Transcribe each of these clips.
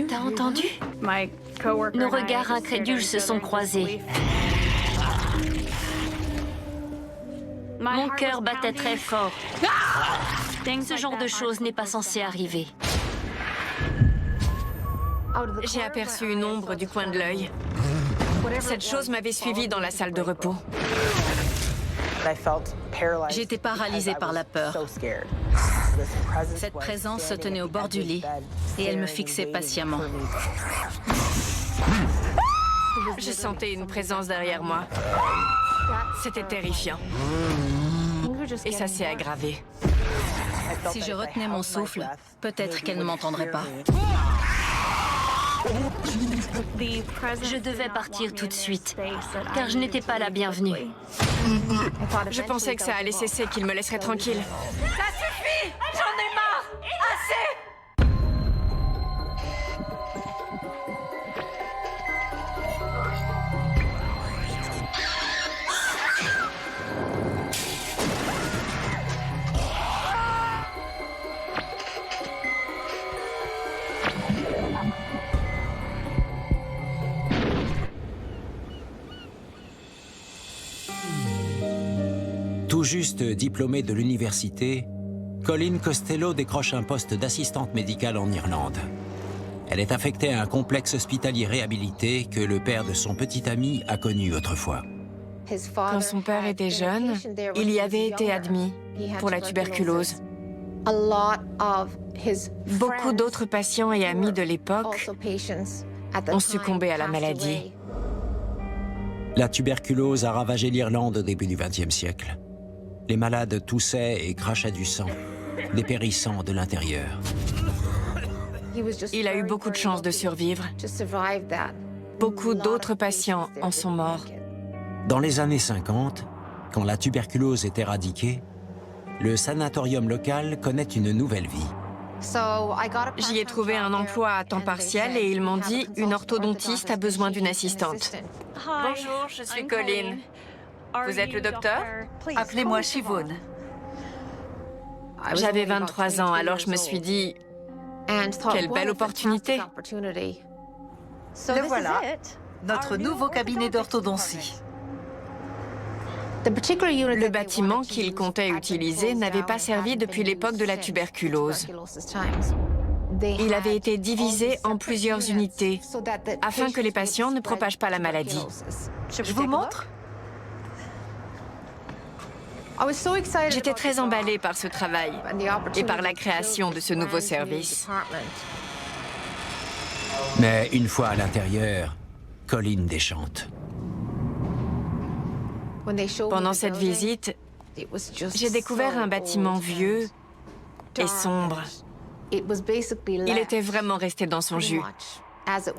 T'as entendu? Nos regards incrédules se sont croisés. Mon cœur battait très fort. Ce genre de choses n'est pas censé arriver. J'ai aperçu une ombre du coin de l'œil. Cette chose m'avait suivi dans la salle de repos. J'étais paralysée par la peur. Cette présence se tenait au bord du lit et elle me fixait patiemment. Je sentais une présence derrière moi. C'était terrifiant. Et ça s'est aggravé. Si je retenais mon souffle, peut-être qu'elle ne m'entendrait pas. Je devais partir tout de suite, car je n'étais pas la bienvenue. Je pensais que ça allait cesser, qu'il me laisserait tranquille. Ça suffit! J'en ai marre! Assez! Tout juste diplômée de l'université, Colleen Costello décroche un poste d'assistante médicale en Irlande. Elle est affectée à un complexe hospitalier réhabilité que le père de son petit ami a connu autrefois. Quand son père était jeune, il y avait été admis pour la tuberculose. Beaucoup d'autres patients et amis de l'époque ont succombé à la maladie. La tuberculose a ravagé l'Irlande au début du XXe siècle. Les malades toussaient et crachaient du sang, dépérissant de l'intérieur. Il a eu beaucoup de chance de survivre. Beaucoup d'autres patients en sont morts. Dans les années 50, quand la tuberculose est éradiquée, le sanatorium local connaît une nouvelle vie. J'y ai trouvé un emploi à temps partiel et ils m'ont dit une orthodontiste a besoin d'une assistante. Bonjour, je suis Colleen. Vous êtes le docteur? Appelez-moi Siobhan. J'avais 23 ans, alors je me suis dit, quelle belle opportunité. Le voilà, notre nouveau cabinet d'orthodontie. Le bâtiment qu'il comptait utiliser n'avait pas servi depuis l'époque de la tuberculose. Il avait été divisé en plusieurs unités afin que les patients ne propagent pas la maladie. Je vous montre? J'étais très emballée par ce travail et par la création de ce nouveau service. Mais une fois à l'intérieur, Colleen déchante. Pendant cette visite, j'ai découvert un bâtiment vieux et sombre. Il était vraiment resté dans son jus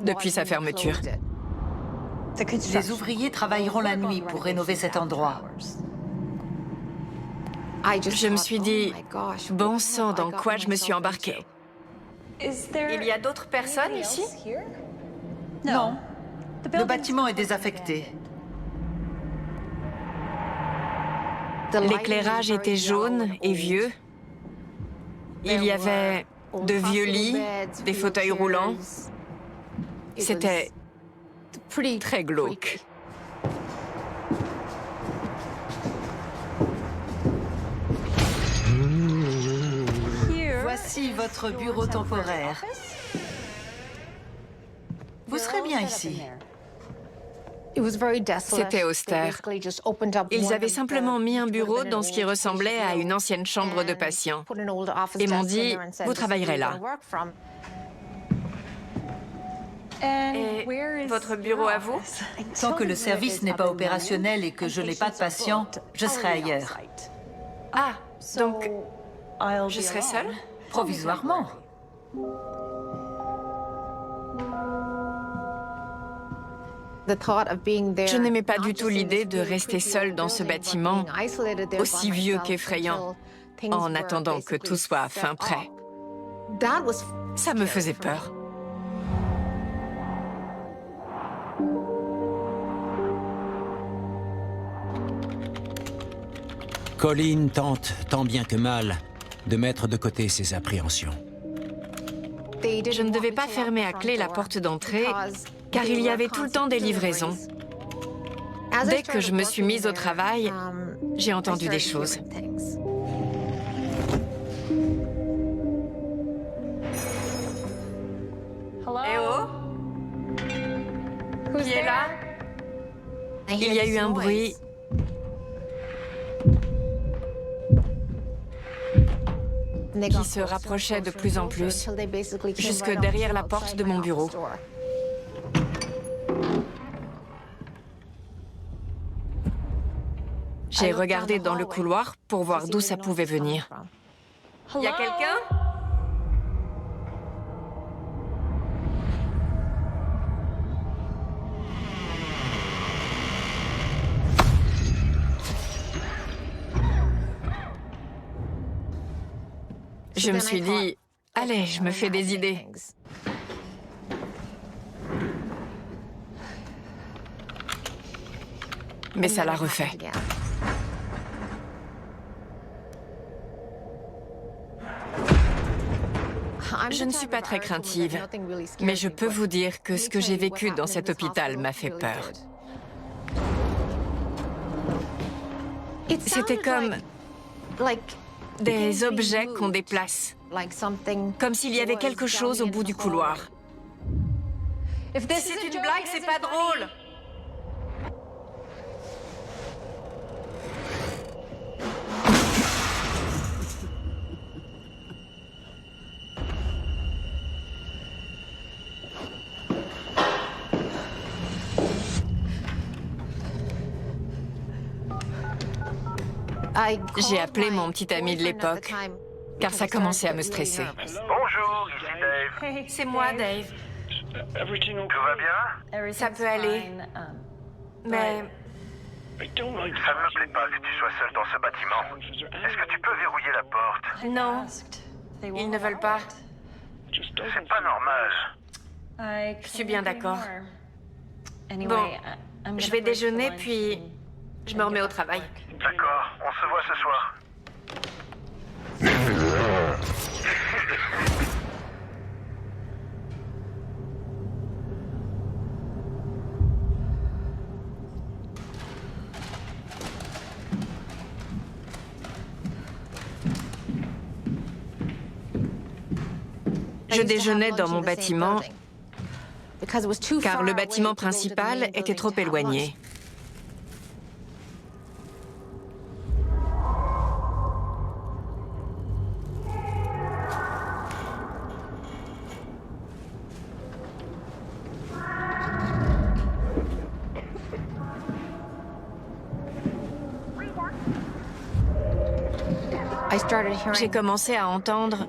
depuis sa fermeture. Les ouvriers travailleront la nuit pour rénover cet endroit. Je me suis dit, bon sang, dans quoi je me suis embarquée? Il y a d'autres personnes ici? Non, le bâtiment est désaffecté. L'éclairage était jaune et vieux. Il y avait de vieux lits, des fauteuils roulants. C'était très glauque. Voici votre bureau temporaire. Vous serez bien ici. C'était austère. Ils avaient simplement mis un bureau dans ce qui ressemblait à une ancienne chambre de patient et m'ont dit « Vous travaillerez là ». Et votre bureau à vous? Tant que le service n'est pas opérationnel et que je n'ai pas de patients, je serai ailleurs. Ah, donc je serai seule? Provisoirement. Je n'aimais pas du tout l'idée de rester seule dans ce bâtiment, aussi vieux qu'effrayant, en attendant que tout soit à fin prêt. Ça me faisait peur. Colleen tente, tant bien que mal, de mettre de côté ses appréhensions. Je ne devais pas fermer à clé la porte d'entrée, car il y avait tout le temps des livraisons. Dès que je me suis mise au travail, j'ai entendu des choses. Eh oh! Qui est là? Il y a eu un bruit. Qui se rapprochait de plus en plus, jusque derrière la porte de mon bureau. J'ai regardé dans le couloir pour voir d'où ça pouvait venir. Y a quelqu'un? Je me suis dit, allez, je me fais des idées. Mais ça l'a refait. Je ne suis pas très craintive, mais je peux vous dire que ce que j'ai vécu dans cet hôpital m'a fait peur. C'était comme des objets qu'on déplace, comme s'il y avait quelque chose au bout du couloir. Si c'est une blague, c'est pas drôle. J'ai appelé mon petit ami de l'époque, car ça commençait à me stresser. Bonjour, ici Dave. C'est moi, Dave. Tout va bien? Ça peut aller, mais Ça ne me plaît pas que tu sois seul dans ce bâtiment. Est-ce que tu peux verrouiller la porte? non, ils ne veulent pas. C'est pas normal. Je suis bien d'accord. Bon, je vais déjeuner, puis je me remets au travail. D'accord, on se voit ce soir. Je déjeunais dans mon bâtiment, car le bâtiment principal était trop éloigné. J'ai commencé à entendre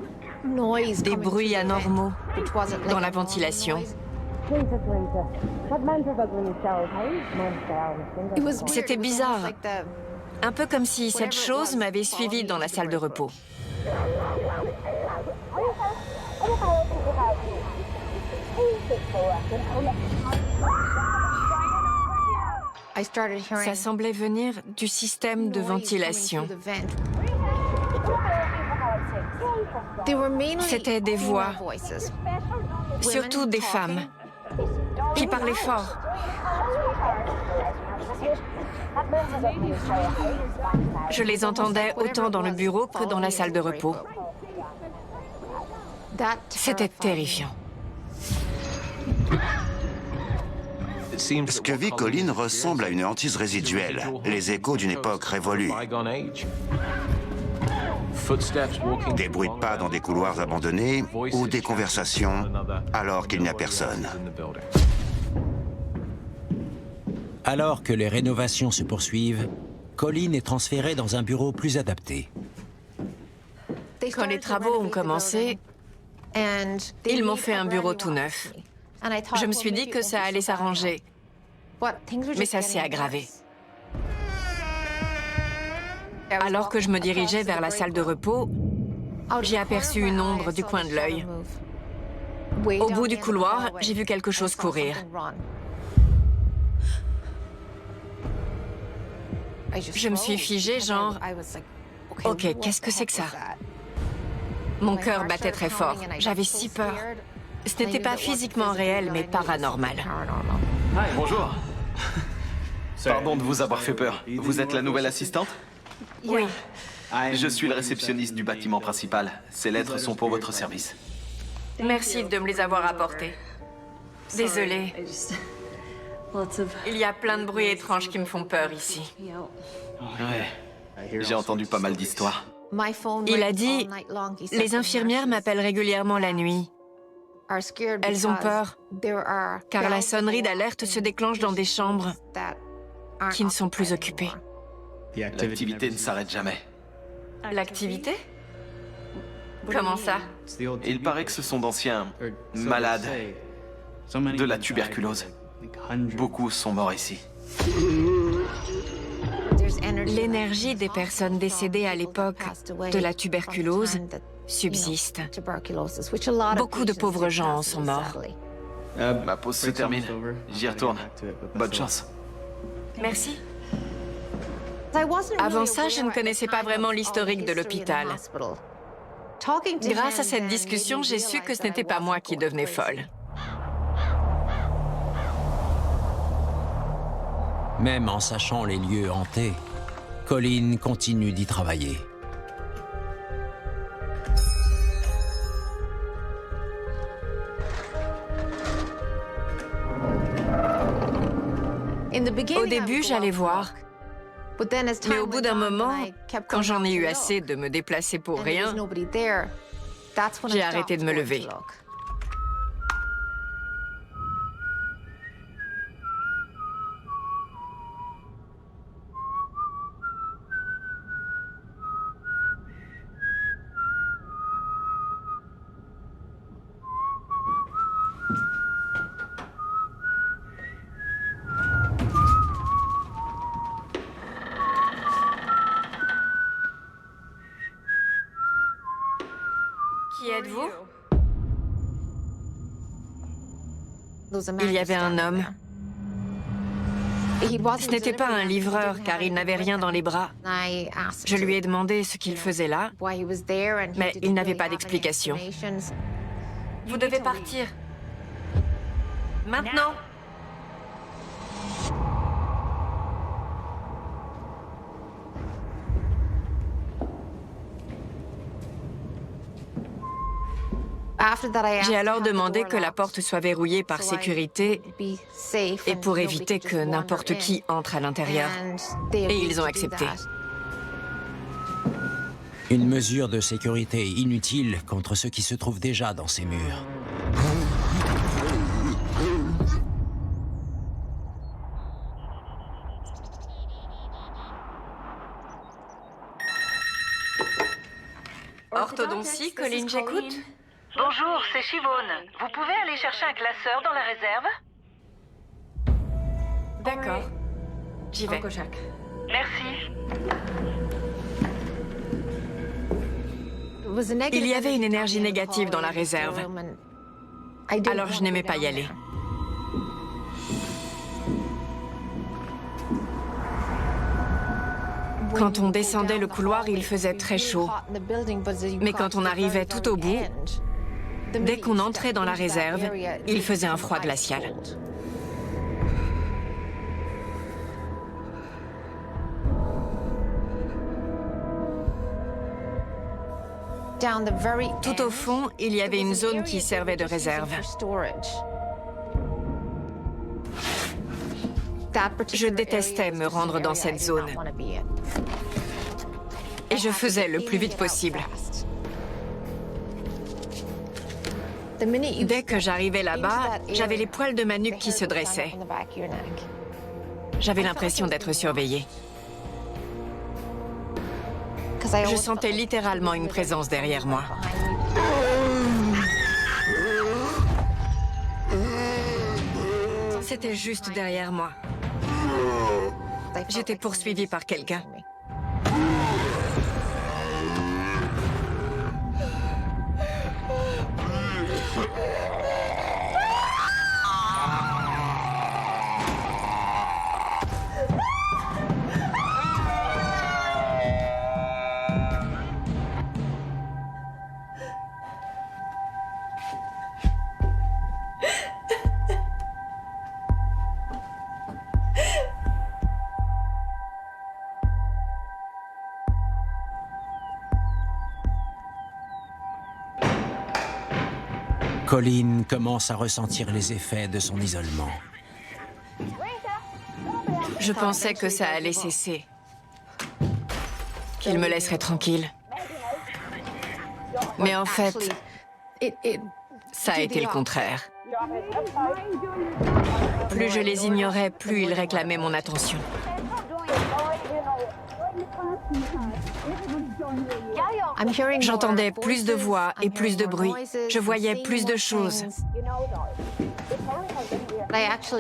des bruits anormaux dans la ventilation. C'était bizarre, un peu comme si cette chose m'avait suivi dans la salle de repos. Ça semblait venir du système de ventilation. C'était des voix, surtout des femmes, qui parlaient fort. Je les entendais autant dans le bureau que dans la salle de repos. C'était terrifiant. Ce que vit Colin ressemble à une hantise résiduelle, les échos d'une époque révolue. Des bruits de pas dans des couloirs abandonnés ou des conversations alors qu'il n'y a personne. Alors que les rénovations se poursuivent, Colin est transféré dans un bureau plus adapté. Quand les travaux ont commencé, ils m'ont fait un bureau tout neuf. Je me suis dit que ça allait s'arranger, mais ça s'est aggravé. Alors que je me dirigeais vers la salle de repos, j'ai aperçu une ombre du coin de l'œil. Au bout du couloir, j'ai vu quelque chose courir. Je me suis figée, genre, OK, qu'est-ce que c'est que ça? Mon cœur battait très fort. J'avais si peur. Ce n'était pas physiquement réel, mais paranormal. Bonjour. Pardon de vous avoir fait peur. Vous êtes la nouvelle assistante? Oui. Je suis le réceptionniste du bâtiment principal. Ces lettres sont pour votre service. Merci de me les avoir apportées. Désolée. Il y a plein de bruits étranges qui me font peur ici. Ouais. J'ai entendu pas mal d'histoires. Il a dit, les infirmières m'appellent régulièrement la nuit. Elles ont peur, car la sonnerie d'alerte se déclenche dans des chambres qui ne sont plus occupées. L'activité ne s'arrête jamais. L'activité? Comment ça? Il paraît que ce sont d'anciens malades de la tuberculose. Beaucoup sont morts ici. L'énergie des personnes décédées à l'époque de la tuberculose subsiste. Beaucoup de pauvres gens en sont morts. Ma pause se termine. J'y retourne. Bonne chance. Merci. Avant ça, je ne connaissais pas vraiment l'historique de l'hôpital. Grâce à cette discussion, j'ai su que ce n'était pas moi qui devenais folle. Même en sachant les lieux hantés, Colleen continue d'y travailler. Au début, j'allais voir. Mais au bout d'un moment, quand j'en ai eu assez de me déplacer pour rien, j'ai arrêté de me lever. Qui êtes-vous? Il y avait un homme. Ce n'était pas un livreur, car il n'avait rien dans les bras. Je lui ai demandé ce qu'il faisait là, mais il n'avait pas d'explication. Vous devez partir. Maintenant. J'ai alors demandé que la porte soit verrouillée par sécurité et pour éviter que n'importe qui entre à l'intérieur. Et ils ont accepté. Une mesure de sécurité inutile contre ceux qui se trouvent déjà dans ces murs. Orthodontie, Colleen, j'écoute. Bonjour, c'est Shivone. Vous pouvez aller chercher un classeur dans la réserve? D'accord. J'y vais. Merci. Il y avait une énergie négative dans la réserve. Alors je n'aimais pas y aller. Quand on descendait le couloir, il faisait très chaud. Mais quand on arrivait tout au bout, dès qu'on entrait dans la réserve, il faisait un froid glacial. Tout au fond, il y avait une zone qui servait de réserve. Je détestais me rendre dans cette zone. Et je faisais le plus vite possible. Dès que j'arrivais là-bas, j'avais les poils de ma nuque qui se dressaient. J'avais l'impression d'être surveillée. Je sentais littéralement une présence derrière moi. C'était juste derrière moi. J'étais poursuivie par quelqu'un. Colin commence à ressentir les effets de son isolement. Je pensais que ça allait cesser, qu'il me laisserait tranquille. Mais en fait, ça a été le contraire. Plus je les ignorais, plus ils réclamaient mon attention. J'entendais plus de voix et plus de bruit. Je voyais plus de choses.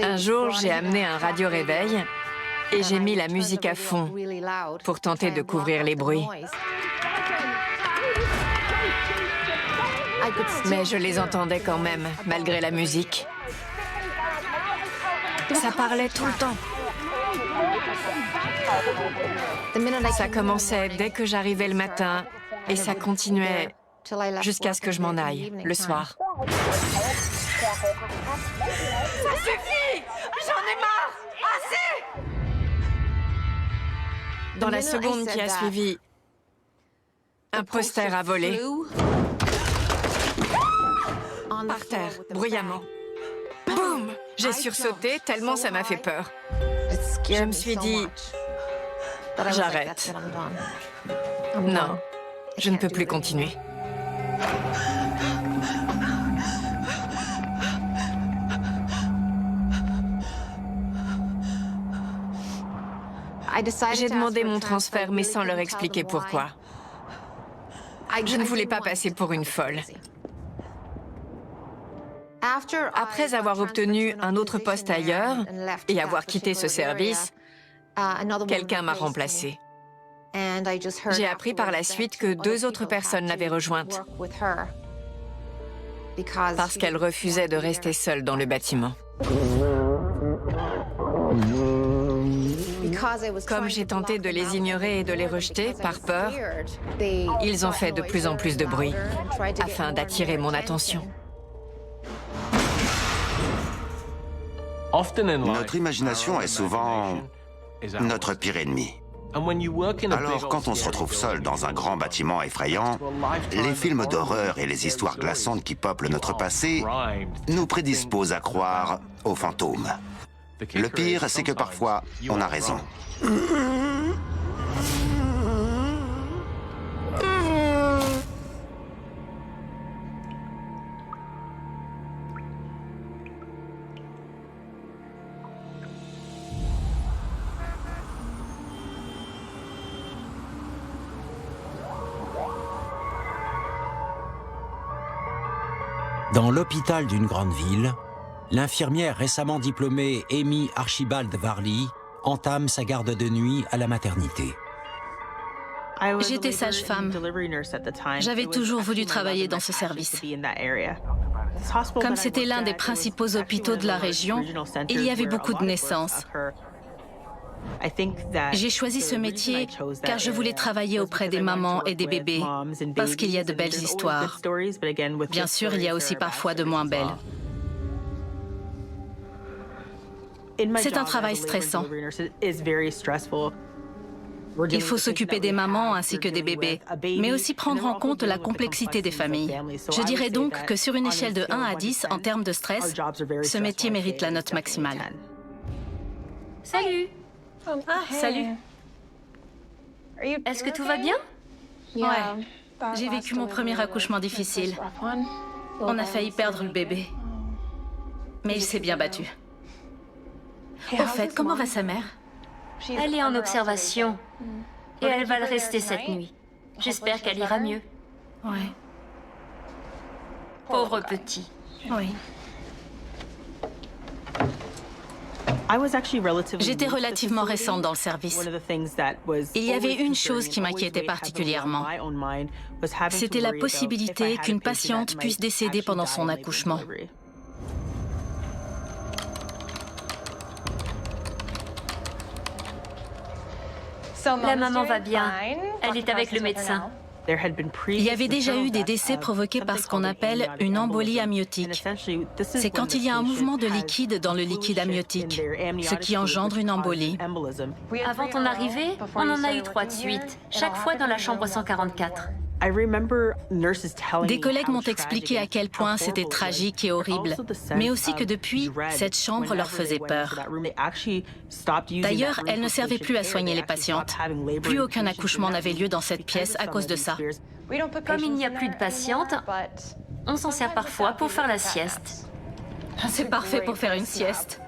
Un jour, j'ai amené un radio-réveil et j'ai mis la musique à fond pour tenter de couvrir les bruits. Mais je les entendais quand même, malgré la musique. Ça parlait tout le temps. Ça commençait dès que j'arrivais le matin et ça continuait jusqu'à ce que je m'en aille, le soir. Ça suffit! J'en ai marre! Assez! Dans la seconde qui a suivi, un poster a volé. Par terre, bruyamment. Boum! J'ai sursauté tellement ça m'a fait peur. Je me suis dit, j'arrête. Non, je ne peux plus continuer. J'ai demandé mon transfert, mais sans leur expliquer pourquoi. Je ne voulais pas passer pour une folle. Après avoir obtenu un autre poste ailleurs et avoir quitté ce service, quelqu'un m'a remplacée. J'ai appris par la suite que 2 autres personnes l'avaient rejointe parce qu'elle refusait de rester seule dans le bâtiment. Comme j'ai tenté de les ignorer et de les rejeter par peur, ils ont fait de plus en plus de bruit afin d'attirer mon attention. Notre imagination est souvent notre pire ennemi. Alors, quand on se retrouve seul dans un grand bâtiment effrayant, les films d'horreur et les histoires glaçantes qui peuplent notre passé nous prédisposent à croire aux fantômes. Le pire, c'est que parfois, on a raison. Dans l'hôpital d'une grande ville, l'infirmière récemment diplômée Amy Archibald Varley entame sa garde de nuit à la maternité. J'étais sage-femme. J'avais toujours voulu travailler dans ce service. Comme c'était l'un des principaux hôpitaux de la région, il y avait beaucoup de naissances. J'ai choisi ce métier car je voulais travailler auprès des mamans et des bébés, parce qu'il y a de belles histoires. Bien sûr, il y a aussi parfois de moins belles. C'est un travail stressant. Il faut s'occuper des mamans ainsi que des bébés, mais aussi prendre en compte la complexité des familles. Je dirais donc que sur une échelle de 1 à 10 en termes de stress, ce métier mérite la note maximale. Salut! Ah, salut! Est-ce que tout va bien? Ouais. J'ai vécu mon premier accouchement difficile. On a failli perdre le bébé. Mais il s'est bien battu. Au fait, comment va sa mère? Elle est en observation. Et elle va le rester cette nuit. J'espère qu'elle ira mieux. Ouais. Pauvre petit. Oui. J'étais relativement récente dans le service. Il y avait une chose qui m'inquiétait particulièrement. C'était la possibilité qu'une patiente puisse décéder pendant son accouchement. La maman va bien. Elle est avec le médecin. Il y avait déjà eu des décès provoqués par ce qu'on appelle une embolie amniotique. C'est quand il y a un mouvement de liquide dans le liquide amniotique, ce qui engendre une embolie. Avant ton arrivée, on en a eu 3 de suite, chaque fois dans la chambre 144. Des collègues m'ont expliqué à quel point c'était tragique et horrible, mais aussi que depuis, cette chambre leur faisait peur. D'ailleurs, elle ne servait plus à soigner les patientes. Plus aucun accouchement n'avait lieu dans cette pièce à cause de ça. Comme il n'y a plus de patientes, on s'en sert parfois pour faire la sieste. C'est parfait pour faire une sieste.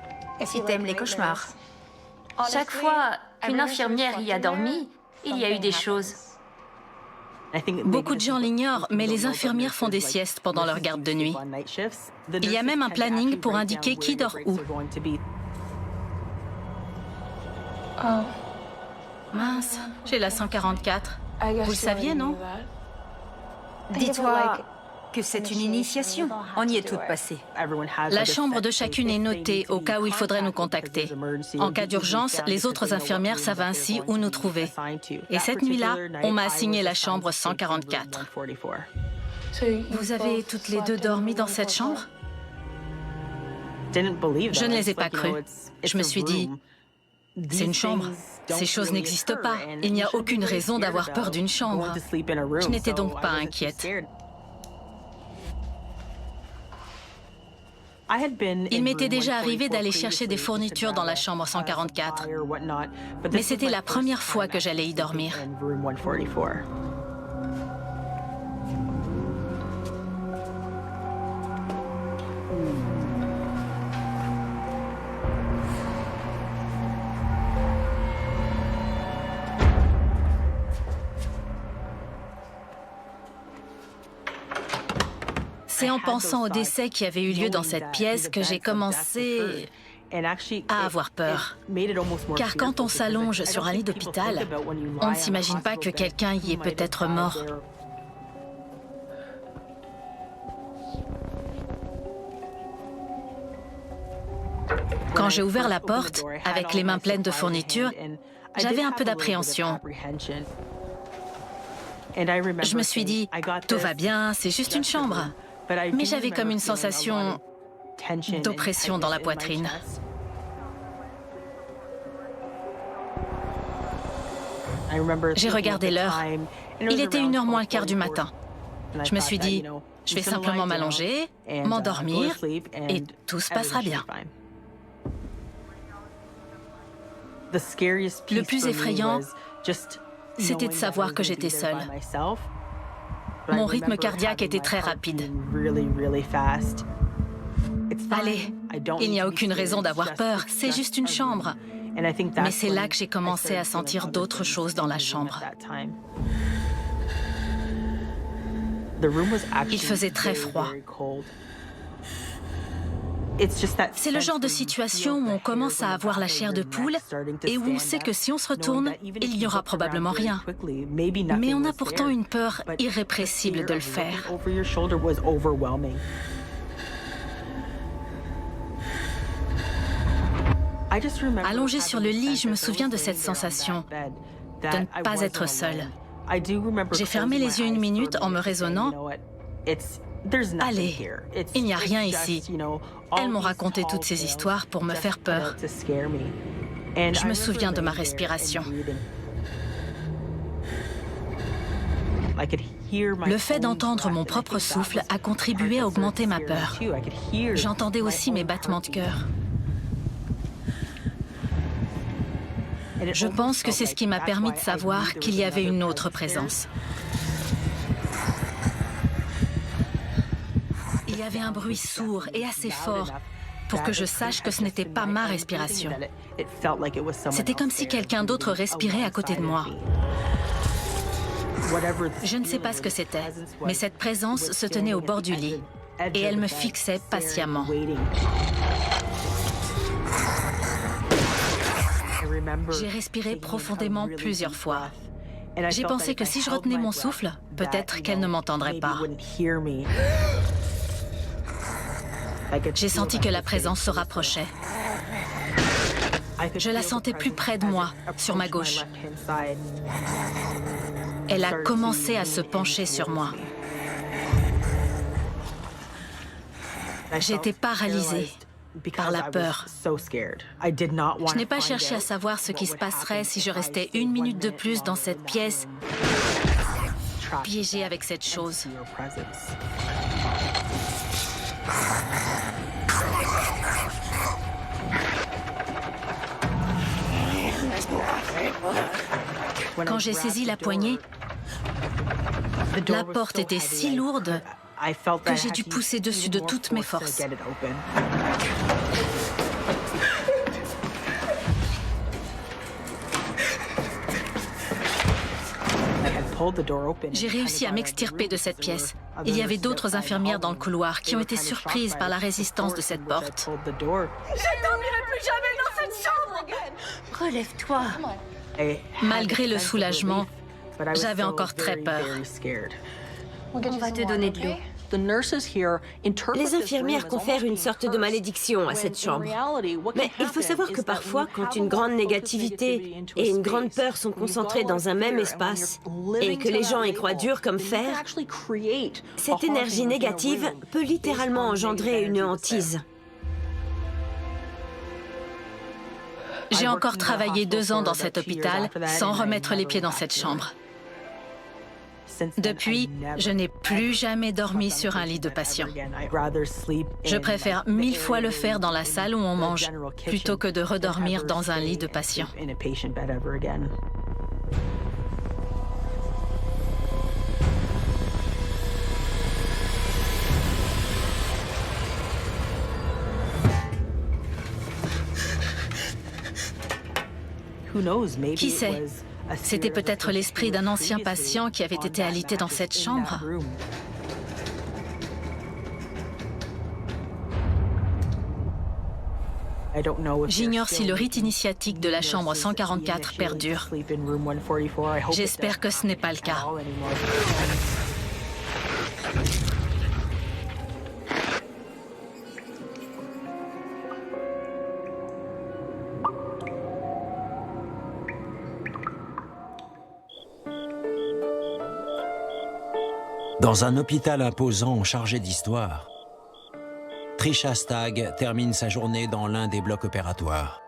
Si t'aimes les cauchemars. Chaque fois qu'une infirmière y a dormi, il y a eu des choses. Beaucoup de gens l'ignorent, mais les infirmières font des siestes pendant leur garde de nuit. Il y a même un planning pour indiquer qui dort où. Mince, j'ai la 144. Vous le saviez, non? Dis-toi que c'est une initiation. On y est toutes passées. La chambre de chacune est notée au cas où il faudrait nous contacter. En cas d'urgence, les autres infirmières savent ainsi où nous trouver. Et cette nuit-là, on m'a assigné la chambre 144. Vous avez toutes les deux dormi dans cette chambre? Je ne les ai pas crues. Je me suis dit, c'est une chambre. Ces choses n'existent pas. Il n'y a aucune raison d'avoir peur d'une chambre. Je n'étais donc pas inquiète. Il m'était déjà arrivé d'aller chercher des fournitures dans la chambre 144, mais c'était la première fois que j'allais y dormir. C'est en pensant au décès qui avait eu lieu dans cette pièce que j'ai commencé à avoir peur. Car quand on s'allonge sur un lit d'hôpital, on ne s'imagine pas que quelqu'un y est peut-être mort. Quand j'ai ouvert la porte, avec les mains pleines de fournitures, j'avais un peu d'appréhension. Je me suis dit, tout va bien, c'est juste une chambre. Mais j'avais comme une sensation d'oppression dans la poitrine. J'ai regardé l'heure. Il était 1h moins le quart du matin. Je me suis dit, je vais simplement m'allonger, m'endormir, et tout se passera bien. Le plus effrayant, c'était de savoir que j'étais seule. Mon rythme cardiaque était très rapide. Allez, il n'y a aucune raison d'avoir peur, c'est juste une chambre. Mais c'est là que j'ai commencé à sentir d'autres choses dans la chambre. Il faisait très froid. C'est le genre de situation où on commence à avoir la chair de poule et où on sait que si on se retourne, il n'y aura probablement rien. Mais on a pourtant une peur irrépressible de le faire. Allongée sur le lit, je me souviens de cette sensation de ne pas être seule. J'ai fermé les yeux 1 minute en me raisonnant. Allez, il n'y a rien ici. Elles m'ont raconté toutes ces histoires pour me faire peur. Je me souviens de ma respiration. Le fait d'entendre mon propre souffle a contribué à augmenter ma peur. J'entendais aussi mes battements de cœur. Je pense que c'est ce qui m'a permis de savoir qu'il y avait une autre présence. Il y avait un bruit sourd et assez fort pour que je sache que ce n'était pas ma respiration. C'était comme si quelqu'un d'autre respirait à côté de moi. Je ne sais pas ce que c'était, mais cette présence se tenait au bord du lit et elle me fixait patiemment. J'ai respiré profondément plusieurs fois. J'ai pensé que si je retenais mon souffle, peut-être qu'elle ne m'entendrait pas. J'ai senti que la présence se rapprochait. Je la sentais plus près de moi, sur ma gauche. Elle a commencé à se pencher sur moi. J'étais paralysée par la peur. Je n'ai pas cherché à savoir ce qui se passerait si je restais 1 minute de plus dans cette pièce piégée avec cette chose. Quand j'ai saisi la poignée, la porte était si lourde que j'ai dû pousser dessus de toutes mes forces. J'ai réussi à m'extirper de cette pièce. Il y avait d'autres infirmières dans le couloir qui ont été surprises par la résistance de cette porte. Je ne dormirai plus jamais dans cette chambre! Relève-toi. Malgré le soulagement, j'avais encore très peur. On va te donner de l'eau. Les infirmières confèrent une sorte de malédiction à cette chambre. Mais il faut savoir que parfois, quand une grande négativité et une grande peur sont concentrées dans un même espace, et que les gens y croient dur comme fer, cette énergie négative peut littéralement engendrer une hantise. J'ai encore travaillé 2 ans dans cet hôpital sans remettre les pieds dans cette chambre. Depuis, je n'ai plus jamais dormi sur un lit de patient. Je préfère 1000 fois le faire dans la salle où on mange, plutôt que de redormir dans un lit de patient. Qui sait? C'était peut-être l'esprit d'un ancien patient qui avait été alité dans cette chambre. J'ignore si le rite initiatique de la chambre 144 perdure. J'espère que ce n'est pas le cas. Dans un hôpital imposant chargé d'histoire, Trisha Stagg termine sa journée dans l'un des blocs opératoires.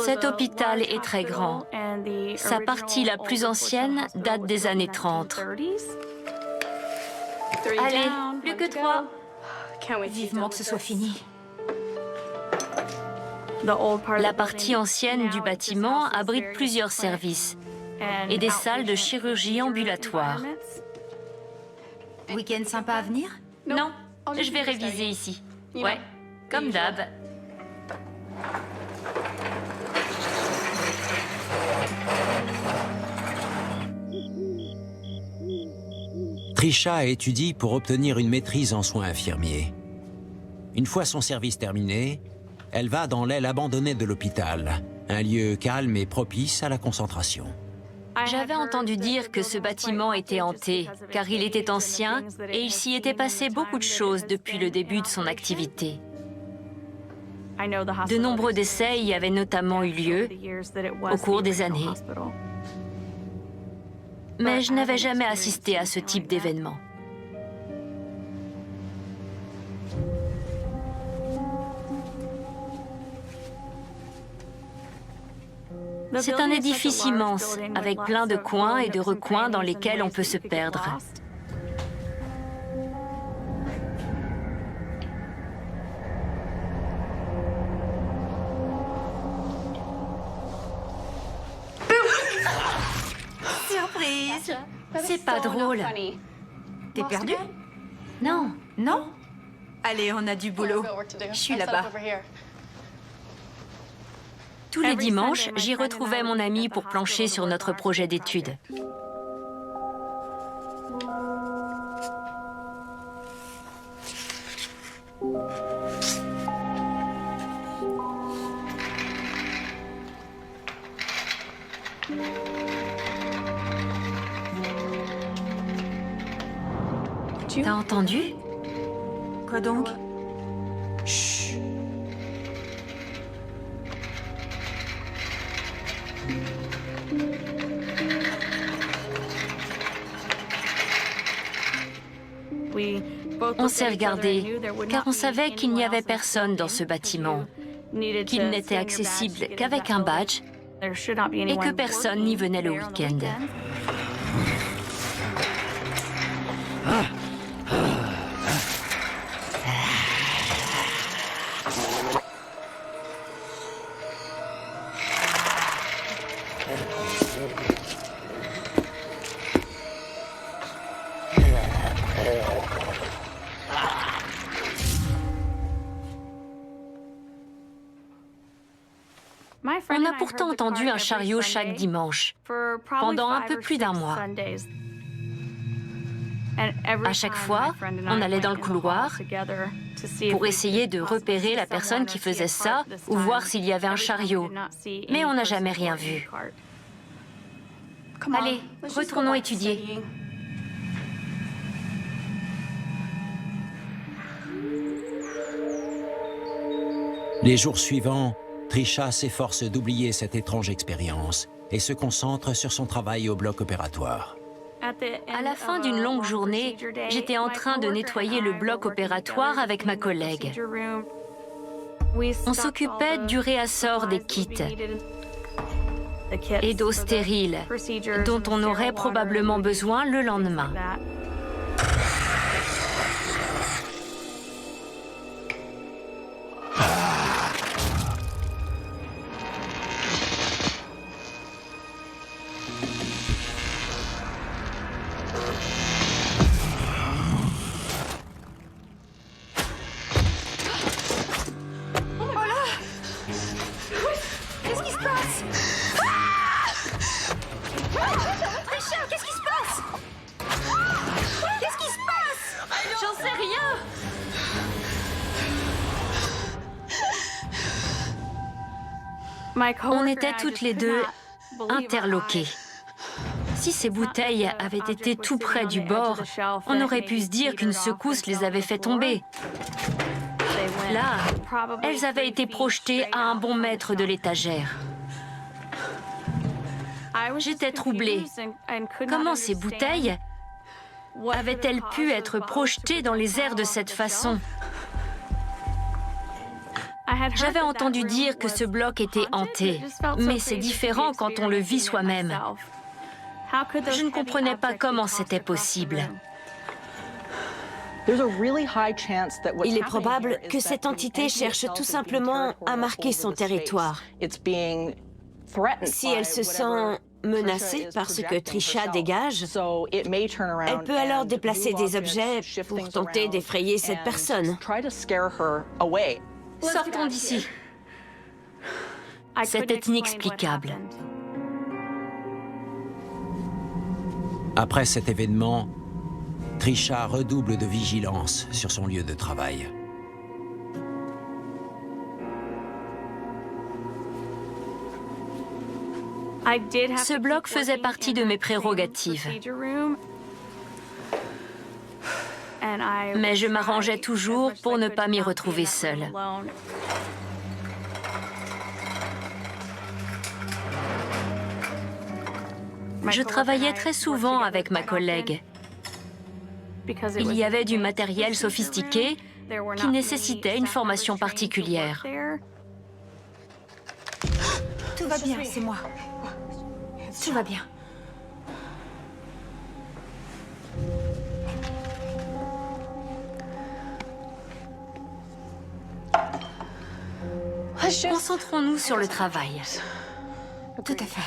Cet hôpital est très grand. Sa partie la plus ancienne date des années 30. Allez, plus que 3. Vivement que ce soit fini. La partie ancienne du bâtiment abrite plusieurs services et des salles de chirurgie ambulatoire. Week-end sympa à venir? Non, je vais réviser ici. Ouais, comme d'hab. Trisha étudie pour obtenir une maîtrise en soins infirmiers. Une fois son service terminé, elle va dans l'aile abandonnée de l'hôpital, un lieu calme et propice à la concentration. J'avais entendu dire que ce bâtiment était hanté, car il était ancien et il s'y était passé beaucoup de choses depuis le début de son activité. De nombreux décès y avaient notamment eu lieu au cours des années. Mais je n'avais jamais assisté à ce type d'événement. C'est un édifice immense, avec plein de coins et de recoins dans lesquels on peut se perdre. Surprise! C'est pas drôle. T'es perdu? Non. Non? Allez, on a du boulot. Je suis là-bas. Tous les dimanches, j'y retrouvais mon ami pour plancher sur notre projet d'études. T'as entendu? Quoi donc? Chut. On s'est regardés, car on savait qu'il n'y avait personne dans ce bâtiment, qu'il n'était accessible qu'avec un badge et que personne n'y venait le week-end. On a pourtant entendu un chariot chaque dimanche, pendant un peu plus d'un mois. À chaque fois, on allait dans le couloir pour essayer de repérer la personne qui faisait ça ou voir s'il y avait un chariot. Mais on n'a jamais rien vu. Allez, retournons étudier. Les jours suivants, Trisha s'efforce d'oublier cette étrange expérience et se concentre sur son travail au bloc opératoire. À la fin d'une longue journée, j'étais en train de nettoyer le bloc opératoire avec ma collègue. On s'occupait du réassort des kits et d'eau stérile, dont on aurait probablement besoin le lendemain. On était toutes les deux interloquées. Si ces bouteilles avaient été tout près du bord, on aurait pu se dire qu'une secousse les avait fait tomber. Là, elles avaient été projetées à un bon mètre de l'étagère. J'étais troublée. Comment ces bouteilles avaient-elles pu être projetées dans les airs de cette façon ? J'avais entendu dire que ce bloc était hanté, mais c'est différent quand on le vit soi-même. Je ne comprenais pas comment c'était possible. Il est probable que cette entité cherche tout simplement à marquer son territoire. Si elle se sent menacée par ce que Trisha dégage, elle peut alors déplacer des objets pour tenter d'effrayer cette personne. Sortons d'ici. C'était inexplicable. Après cet événement, Trisha redouble de vigilance sur son lieu de travail. Ce bloc faisait partie de mes prérogatives. Mais je m'arrangeais toujours pour ne pas m'y retrouver seule. Je travaillais très souvent avec ma collègue. Il y avait du matériel sophistiqué qui nécessitait une formation particulière. Tout va bien, c'est moi. Tout va bien. Concentrons-nous sur le travail. Tout à fait.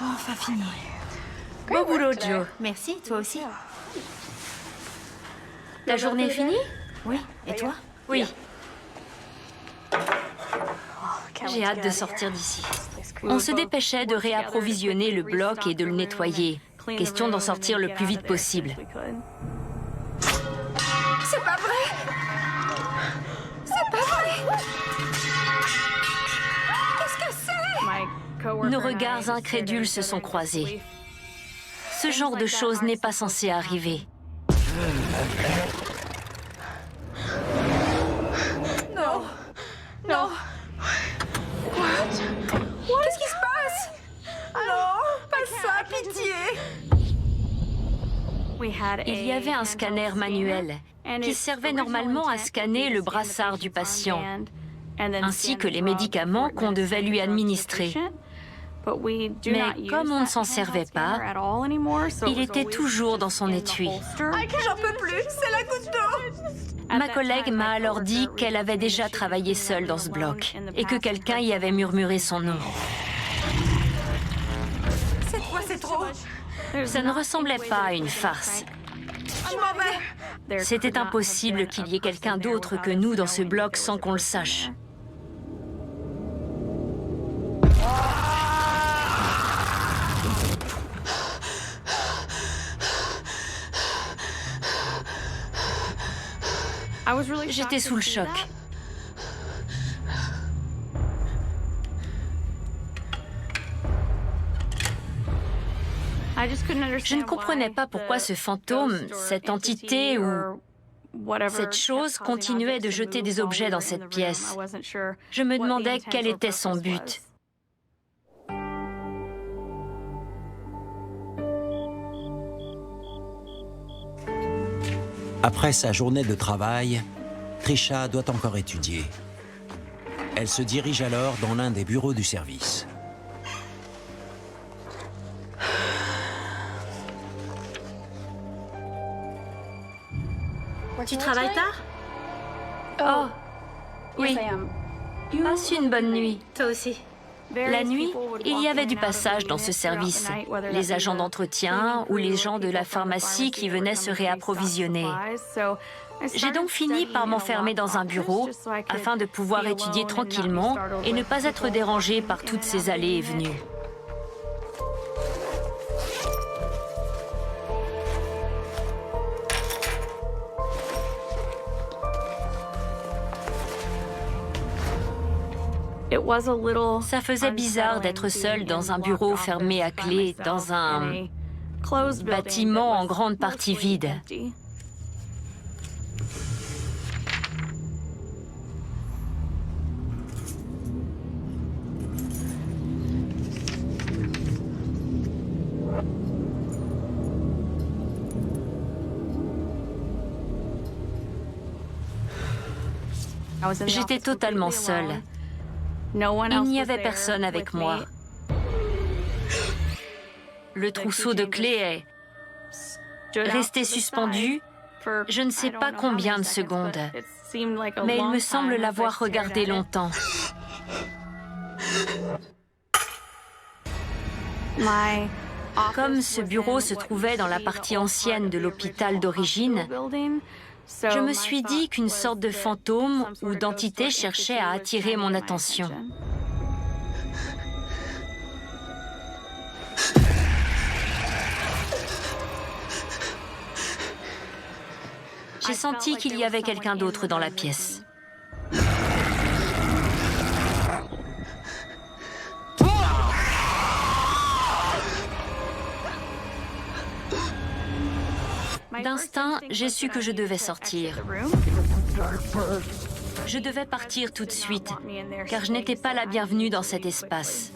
Enfin fini. Bon boulot, Joe. Merci, toi aussi. Ta journée est finie? Oui. Et toi? Oui. J'ai hâte de sortir d'ici. On se dépêchait de réapprovisionner le bloc et de le nettoyer. Question d'en sortir le plus vite possible. C'est pas vrai! C'est pas vrai! Qu'est-ce que c'est? Nos regards incrédules se sont croisés. Ce genre de choses n'est pas censé arriver. Non! Non! Qu'est-ce qui se passe? Non! Pas ça, pitié! il y avait un scanner manuel qui servait normalement à scanner le brassard du patient, ainsi que les médicaments qu'on devait lui administrer. Mais comme on ne s'en servait pas, il était toujours dans son étui. J'en peux plus, c'est la goutte d'eau. Ma collègue m'a alors dit qu'elle avait déjà travaillé seule dans ce bloc et que quelqu'un y avait murmuré son nom. Cette fois, c'est trop. Ça ne ressemblait pas à une farce. Je m'en vais. C'était impossible qu'il y ait quelqu'un d'autre que nous dans ce bloc sans qu'on le sache. J'étais sous le choc. Je ne comprenais pas pourquoi ce fantôme, cette entité ou cette chose continuait de jeter des objets dans cette pièce. Je me demandais quel était son but. Après sa journée de travail, Trisha doit encore étudier. Elle se dirige alors dans l'un des bureaux du service. Tu travailles tard? Oh, oui. Passe une bonne nuit. Toi aussi. La nuit, il y avait du passage dans ce service. Les agents d'entretien ou les gens de la pharmacie qui venaient se réapprovisionner. J'ai donc fini par m'enfermer dans un bureau afin de pouvoir étudier tranquillement et ne pas être dérangée par toutes ces allées et venues. Ça faisait bizarre d'être seule dans un bureau fermé à clé, dans un bâtiment en grande partie vide. J'étais totalement seule. Il n'y avait personne avec moi. Le trousseau de clés est resté suspendu, je ne sais pas combien de secondes, mais il me semble l'avoir regardé longtemps. Comme ce bureau se trouvait dans la partie ancienne de l'hôpital d'origine, je me suis dit qu'une sorte de fantôme ou d'entité cherchait à attirer mon attention. J'ai senti qu'il y avait quelqu'un d'autre dans la pièce. D'instinct, j'ai su que je devais sortir. Je devais partir tout de suite, car je n'étais pas la bienvenue dans cet espace.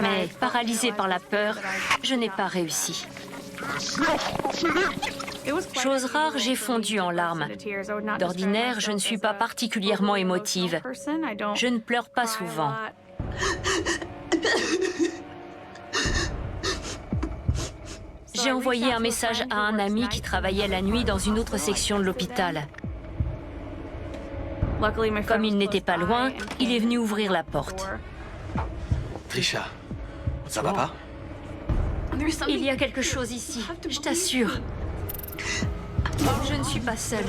Mais, paralysée par la peur, je n'ai pas réussi. Chose rare, j'ai fondu en larmes. D'ordinaire, je ne suis pas particulièrement émotive. Je ne pleure pas souvent. J'ai envoyé un message à un ami qui travaillait la nuit dans une autre section de l'hôpital. Comme il n'était pas loin, il est venu ouvrir la porte. Trisha, ça va pas? Il y a quelque chose ici, je t'assure. Je ne suis pas seule.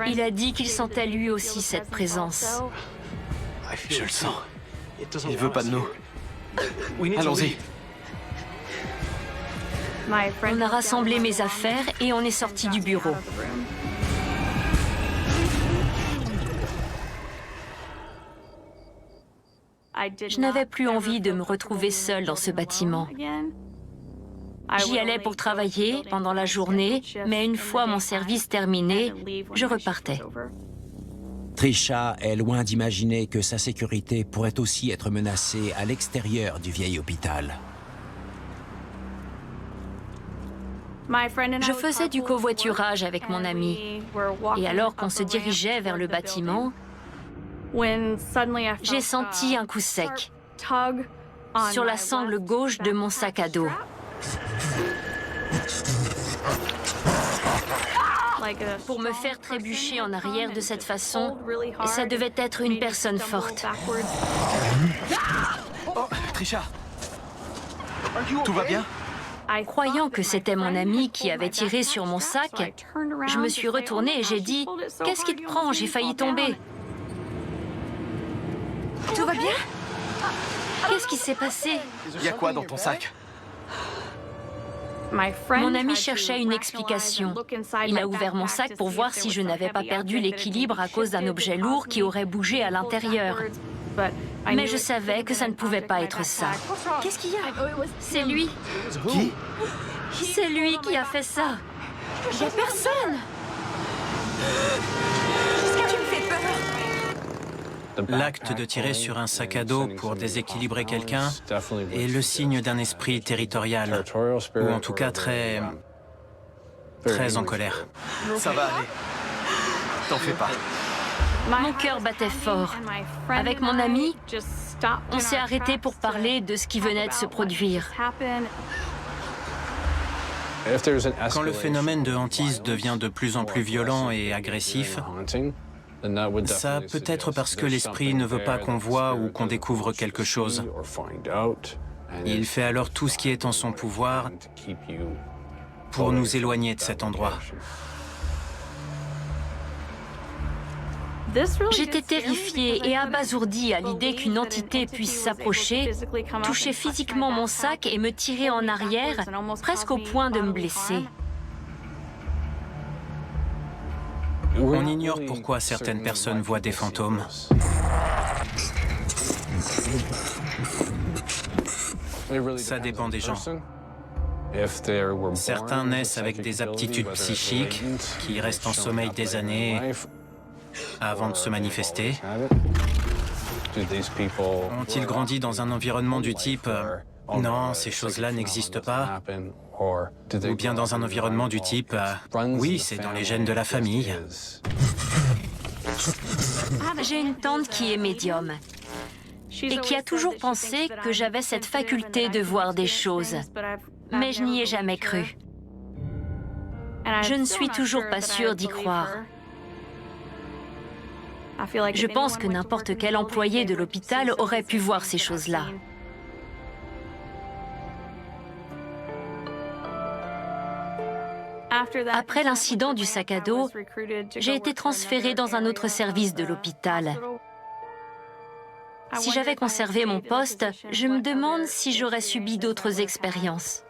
Il a dit qu'il sentait lui aussi cette présence. Je le sens. Il veut pas de nous. Allons-y. On a rassemblé mes affaires et on est sorti du bureau. Je n'avais plus envie de me retrouver seule dans ce bâtiment. J'y allais pour travailler pendant la journée, mais une fois mon service terminé, je repartais. Trisha est loin d'imaginer que sa sécurité pourrait aussi être menacée à l'extérieur du vieil hôpital. Je faisais du covoiturage avec mon ami. Et alors qu'on se dirigeait vers le bâtiment, j'ai senti un coup sec sur la sangle gauche de mon sac à dos. Pour me faire trébucher en arrière de cette façon, et ça devait être une personne forte. Oh, Trisha, tout va bien? Croyant que c'était mon ami qui avait tiré sur mon sac, je me suis retournée et j'ai dit « Qu'est-ce qui te prend? J'ai failli tomber. » Tout va bien? Qu'est-ce qui s'est passé? Il y a quoi dans ton sac? Mon ami cherchait une explication. Il a ouvert mon sac pour voir si je n'avais pas perdu l'équilibre à cause d'un objet lourd qui aurait bougé à l'intérieur. Mais je savais que ça ne pouvait pas être ça. Qu'est-ce qu'il y a? C'est lui. Qui? C'est lui qui a fait ça. Il n'y a personne. Tu me fais peur. L'acte de tirer sur un sac à dos pour déséquilibrer quelqu'un est le signe d'un esprit territorial, ou en tout cas très en colère. Ça va aller. T'en fais pas. Mon cœur battait fort. Avec mon ami, on s'est arrêté pour parler de ce qui venait de se produire. Quand le phénomène de hantise devient de plus en plus violent et agressif, ça peut être parce que l'esprit ne veut pas qu'on voit ou qu'on découvre quelque chose. Il fait alors tout ce qui est en son pouvoir pour nous éloigner de cet endroit. J'étais terrifiée et abasourdie à l'idée qu'une entité puisse s'approcher, toucher physiquement mon sac et me tirer en arrière, presque au point de me blesser. On ignore pourquoi certaines personnes voient des fantômes. Ça dépend des gens. Certains naissent avec des aptitudes psychiques qui restent en sommeil des années avant de se manifester. Ont-ils grandi dans un environnement du type « Non, ces choses-là n'existent pas » ou bien dans un environnement du type « Oui, c'est dans les gènes de la famille ». J'ai une tante qui est médium et qui a toujours pensé que j'avais cette faculté de voir des choses, mais je n'y ai jamais cru. Je ne suis toujours pas sûre d'y croire. Je pense que n'importe quel employé de l'hôpital aurait pu voir ces choses-là. Après l'incident du sac à dos, j'ai été transférée dans un autre service de l'hôpital. Si j'avais conservé mon poste, je me demande si j'aurais subi d'autres expériences.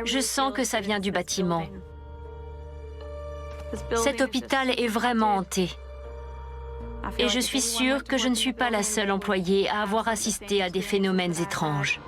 Je sens que ça vient du bâtiment. Cet hôpital est vraiment hanté. Et je suis sûre que je ne suis pas la seule employée à avoir assisté à des phénomènes étranges.